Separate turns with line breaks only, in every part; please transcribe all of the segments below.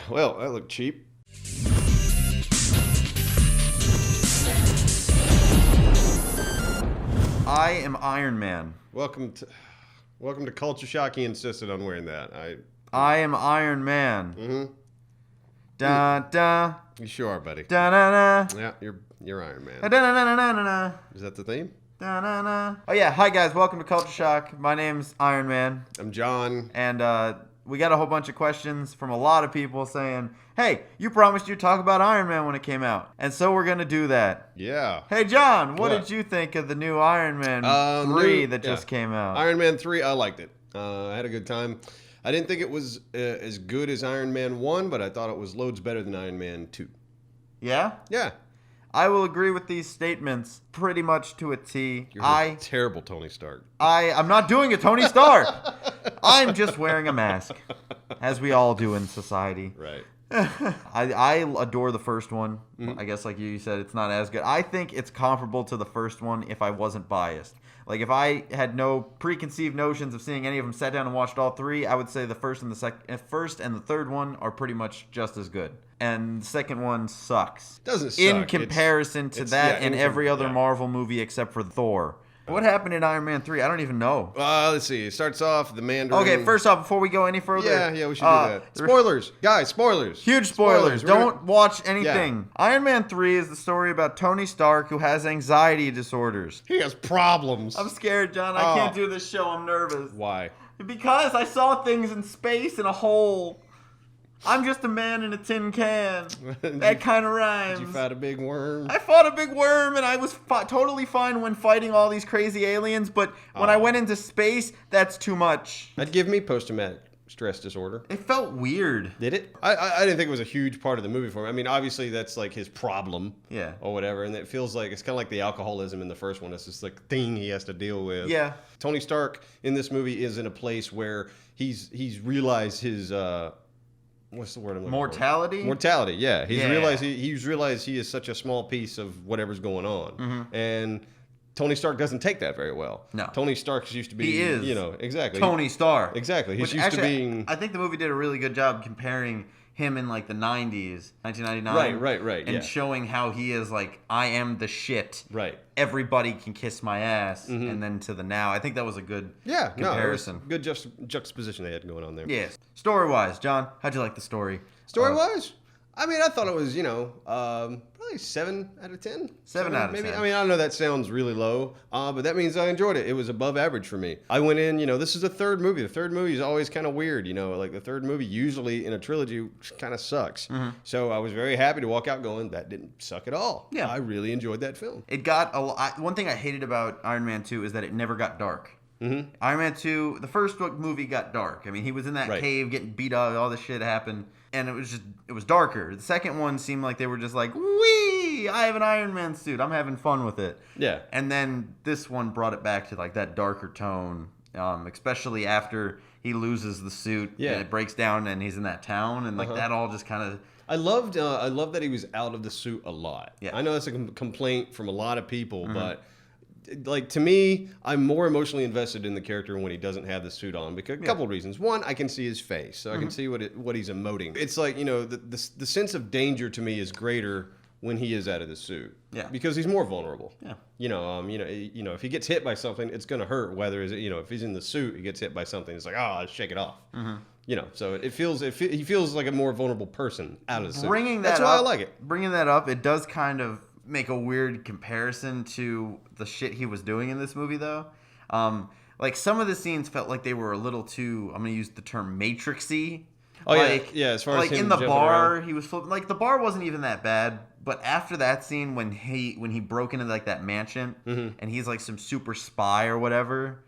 Well, that looked cheap.
I am Iron Man.
Welcome to Culture Shock. He insisted on wearing that.
I am Iron Man.
Mm-hmm.
Da da
You sure are, buddy.
da da da.
Yeah, you're Iron
Da
Man.
da da da da da.
Is that the theme?
Da da da. Oh yeah, hi guys, welcome to Culture Shock. My name's Iron Man,
I'm John.
and we got a whole bunch of questions from a lot of people saying, "Hey, you promised you'd talk about Iron Man when it came out," and so we're gonna do that.
Yeah.
Hey John, what
What?
did you think of the new Iron Man 3 that just came out?
Iron Man 3, I liked it. I had a good time. I didn't think it was as good as Iron Man 1, but I thought it was loads better than Iron Man 2.
Yeah?
Yeah.
I will agree with these statements pretty much to a T.
You're a terrible Tony Stark.
I'm not doing a Tony Stark. I'm just wearing a mask, as we all do in society.
Right.
I adore the first one.
Mm-hmm.
I guess like you said, it's not as good. I think it's comparable to the first one if I wasn't biased. Like if I had no preconceived notions of seeing any of them, sat down and watched all three, I would say the first and the third one are pretty much just as good. And the second one sucks.
Doesn't suck.
In comparison to that and every other
yeah.
Marvel movie except for Thor. What happened in Iron Man 3? I don't even know.
Let's see. It starts off the Mandarin.
Okay, first off, before we go any further.
Yeah, we should do that. Spoilers. Guys, spoilers.
Huge spoilers.
We're
Don't watch anything. Iron Man 3 is the story about Tony Stark who has anxiety disorders.
He has problems.
I'm scared, John. I can't do this show. I'm nervous.
Why?
Because I saw things in space in a hole. I'm just a man in a tin can. That kind of rhymes.
Did you fight a big worm?
I fought a big worm, and I was totally fine when fighting all these crazy aliens, but when I went into space, that's too much.
That'd give me post-traumatic stress disorder.
It felt weird.
Did it? I didn't think it was a huge part of the movie for him. I mean, obviously that's like his problem.
Yeah.
Or whatever, and it feels like it's kind of like the alcoholism in the first one. It's just like thing he has to deal with.
Yeah.
Tony Stark in this movie is in a place where he's realized his what's the word I'm looking
Mortality?
for? Mortality, yeah. He's
Yeah.
realized he is such a small piece of whatever's going on.
Mm-hmm.
And Tony Stark doesn't take that very well.
No.
Tony Stark's used to be,
He is
exactly.
Tony Stark.
Exactly. He's
Which
used
actually,
to being...
I think the movie did a really good job comparing him in like the 90s, 1999.
Right,
And
yeah.
showing how he is like, I am the shit.
Right.
Everybody can kiss my ass.
Mm-hmm.
And then to the now. I think that was a good
comparison.
comparison.
Good juxtaposition they had going on there.
Yes. Story-wise, John, how'd you like the story?
Story-wise, I mean, I thought it was, probably 7 out of 10.
7 out of
maybe.
10.
I mean, I know that sounds really low, but that means I enjoyed it. It was above average for me. I went in, this is the third movie. The third movie is always kind of weird, like the third movie usually in a trilogy kind of sucks. Mm-hmm. So I was very happy to walk out going, that didn't suck at all.
Yeah.
I really enjoyed that film.
It got a lot. One thing I hated about Iron Man 2 is that it never got dark.
Mm-hmm.
Iron Man 2, the first movie got dark. I mean, he was in that
Right.
cave getting beat up, all this shit happened, and it was darker. The second one seemed like they were just like, wee, I have an Iron Man suit. I'm having fun with it.
Yeah.
And then this one brought it back to like that darker tone, especially after he loses the suit
Yeah.
and it breaks down and he's in that town and like that all just kind of...
I loved that he was out of the suit a lot.
Yeah.
I know that's a complaint from a lot of people, but like to me, I'm more emotionally invested in the character when he doesn't have the suit on because a couple of reasons. One, I can see his face, so I can see what he's emoting. It's like the sense of danger to me is greater when he is out of the suit.
Yeah.
Because he's more vulnerable.
Yeah.
If he gets hit by something, it's going to hurt. Whether if he's in the suit, he gets hit by something, it's like, oh, shake it off. So he feels like a more vulnerable person out of the suit. That's why I like it.
Bringing that up, it does kind of make a weird comparison to the shit he was doing in this movie, though. Like some of the scenes felt like they were a little too, I'm going to use the term matrixy.
Oh, yeah. As far as him
in the
jumping
bar,
around.
he was flipping. Like the bar wasn't even that bad, but after that scene when he broke into like that mansion and he's like some super spy or whatever,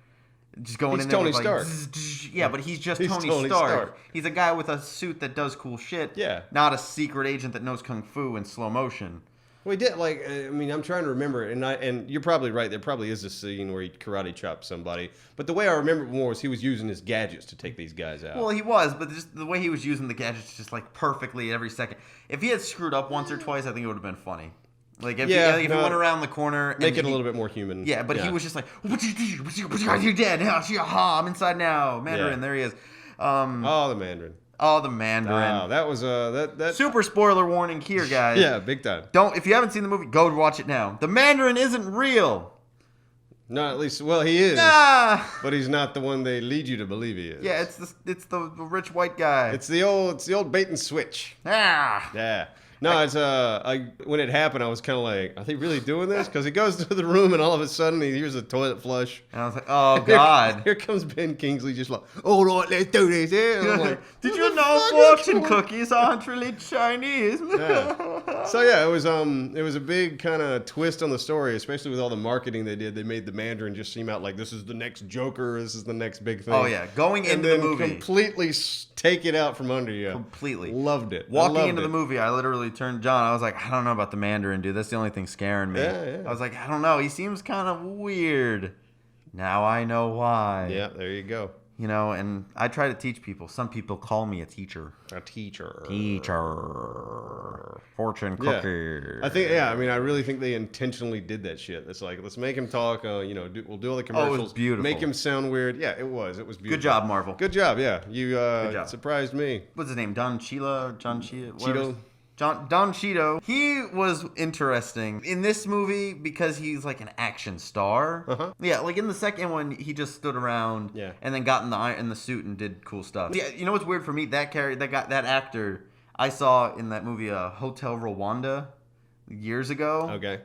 just going
He's
in there
Tony
with, like,
Stark.
yeah, but he's just
He's
Tony
Tony
Stark.
Stark.
He's a guy with a suit that does cool shit.
Yeah.
Not a secret agent that knows kung fu in slow motion.
Well, he did, I'm trying to remember, and you're probably right, there probably is a scene where he karate chops somebody, but the way I remember it more was he was using his gadgets to take these guys out.
Well, he was, but just the way he was using the gadgets just like perfectly every second. If he had screwed up once or twice, I think it would have been funny. Like if he went around the corner,
make it a little bit more human.
Yeah, but he was just like, "What you do? You're dead. I'm inside now, Mandarin."
Yeah.
There he is.
The Mandarin.
Oh, the Mandarin.
Wow, that was that
Super spoiler warning here, guys.
yeah, big time.
If you haven't seen the movie, go watch it now. The Mandarin isn't real.
No, at least well he is,
Ah.
but he's not the one they lead you to believe he is.
Yeah, it's the rich white guy.
It's the old bait and switch.
Ah.
Yeah. No, it's when it happened, I was kind of like, are they really doing this? Because he goes to the room and all of a sudden he hears a toilet flush.
And I was like, oh god.
Here comes Ben Kingsley, just like, all right, let's do this. Yeah. And I'm like,
Did
what
you
the
know
fuck is
fortune
going-
cookies aren't really Chinese?
Yeah. So yeah, it was a big kind of twist on the story, especially with all the marketing they did. They made the Mandarin just seem out like this is the next Joker, this is the next big thing.
Oh yeah, going
And
into
then
the movie.
completely take it out from under you.
Completely.
Loved it. I
Walking
loved
into the
it.
movie, I literally turned to John. I was like, I don't know about the Mandarin, dude. That's the only thing scaring me.
Yeah.
I was like, I don't know. He seems kind of weird. Now I know why.
Yeah, there you go.
You know, and I try to teach people. Some people call me a teacher.
A teacher.
Fortune
Yeah.
cookie.
I think, I mean, I really think they intentionally did that shit. It's like, let's make him talk, we'll do all the commercials.
beautiful.
Make him sound weird. Yeah, it was beautiful.
Good job, Marvel.
Good job, yeah. You
job.
surprised me.
What's his name? Don Cheadle? John
Cheeto.
Don Cheeto. He was interesting in this movie because he's like an action star.
Uh-huh.
Yeah, like in the second one, he just stood around
Yeah.
and then got in the suit and did cool stuff. Yeah, you know what's weird for me? That actor I saw in that movie, Hotel Rwanda, years ago.
Okay.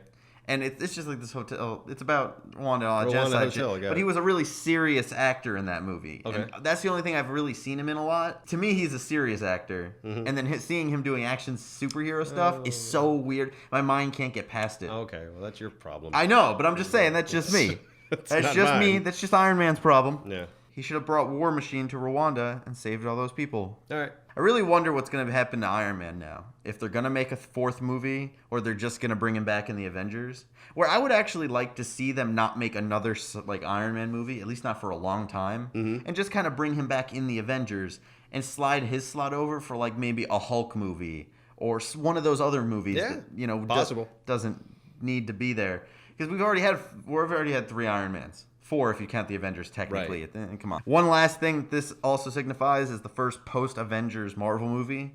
And it's just like this hotel. It's about Rwanda on a
Rwanda
genocide
Hotel,
shit.
got
But
it.
he was a really serious actor in that movie.
Okay.
And that's the only thing I've really seen him in a lot. To me, he's a serious actor.
Mm-hmm.
And then seeing him doing action superhero stuff is so weird. My mind can't get past it.
Okay, well, that's your problem.
I know, but I'm just saying, that's just me.
It's
That's
not
just me.
mine.
That's just Iron Man's problem.
Yeah.
He should have brought War Machine to Rwanda and saved all those people.
All right.
I really wonder what's going to happen to Iron Man now. If they're going to make a fourth movie, or they're just going to bring him back in the Avengers. Where I would actually like to see them not make another like Iron Man movie, at least not for a long time, and just kind of bring him back in the Avengers and slide his slot over for like maybe a Hulk movie or one of those other movies
Yeah,
that
possible.
doesn't need to be there, because we've already had 3 Iron Mans. 4 if you count the Avengers technically.
Right.
Come on. One last thing this also signifies is the first post-Avengers Marvel movie,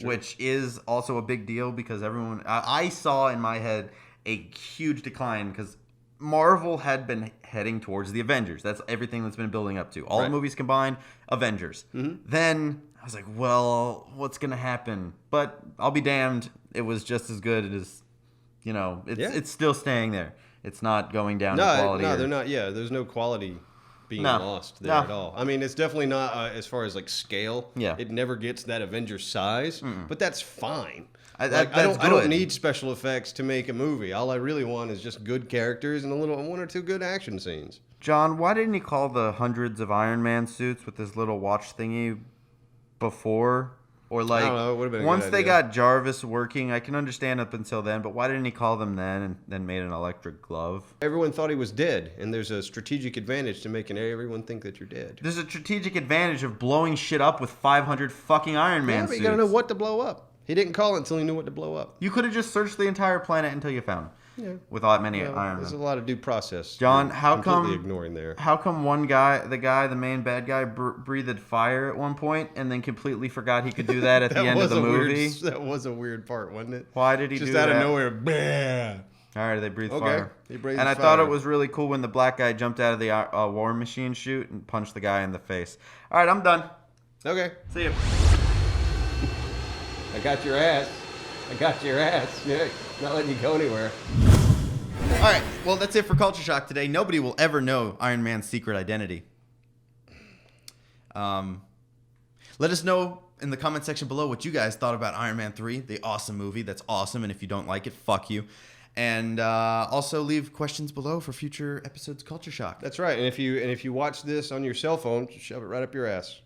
which is also a big deal because everyone... I saw in my head a huge decline because Marvel had been heading towards the Avengers. That's everything that's been building up to. All the
Right.
movies combined, Avengers. Then I was like, well, what's going to happen? But I'll be damned. It was just as good as, it's still staying there. It's not going down in quality.
No, they're not. Yeah, there's no quality being
No.
lost there
No.
at all. I mean, it's definitely not as far as like scale.
Yeah.
It never gets that Avengers size, but that's fine.
That's
I don't
good.
need special effects to make a movie. All I really want is just good characters and one or two good action scenes.
John, why didn't he call the hundreds of Iron Man suits with this little watch thingy before? Or like,
I don't know, it would've been a
once
good
they
idea.
got Jarvis working, I can understand up until then, but why didn't he call them then and then made an electric glove?
Everyone thought he was dead, and there's a strategic advantage to making everyone think that you're dead.
There's a strategic advantage of blowing shit up with 500 fucking Iron Man
Yeah, but
suits.
you gotta know what to blow up. He didn't call it until he knew what to blow up.
You could have just searched the entire planet until you found him.
Yeah.
With that many
Well,
Iron
there's a
Man.
lot of due process.
John,
you're
how
completely
come-
ignoring there?
How come the main bad guy, breathed fire at one point and then completely forgot he could do that at the end of the movie?
That was a weird part, wasn't it?
Why did he
Just
do
out
that?
of nowhere, bah!
All right, they breathe
Okay,
fire.
he breathes
and I thought
fire.
it was really cool when the black guy jumped out of the War Machine chute and punched the guy in the face. All right, I'm done.
Okay,
See you.
I got your ass. Yeah, not letting you go anywhere.
All right, well, that's it for Culture Shock today. Nobody will ever know Iron Man's secret identity. Let us know in the comment section below what you guys thought about Iron Man 3, the awesome movie. That's awesome, and if you don't like it, fuck you. And also leave questions below for future episodes of Culture Shock.
That's right. And if you watch this on your cell phone, just shove it right up your ass.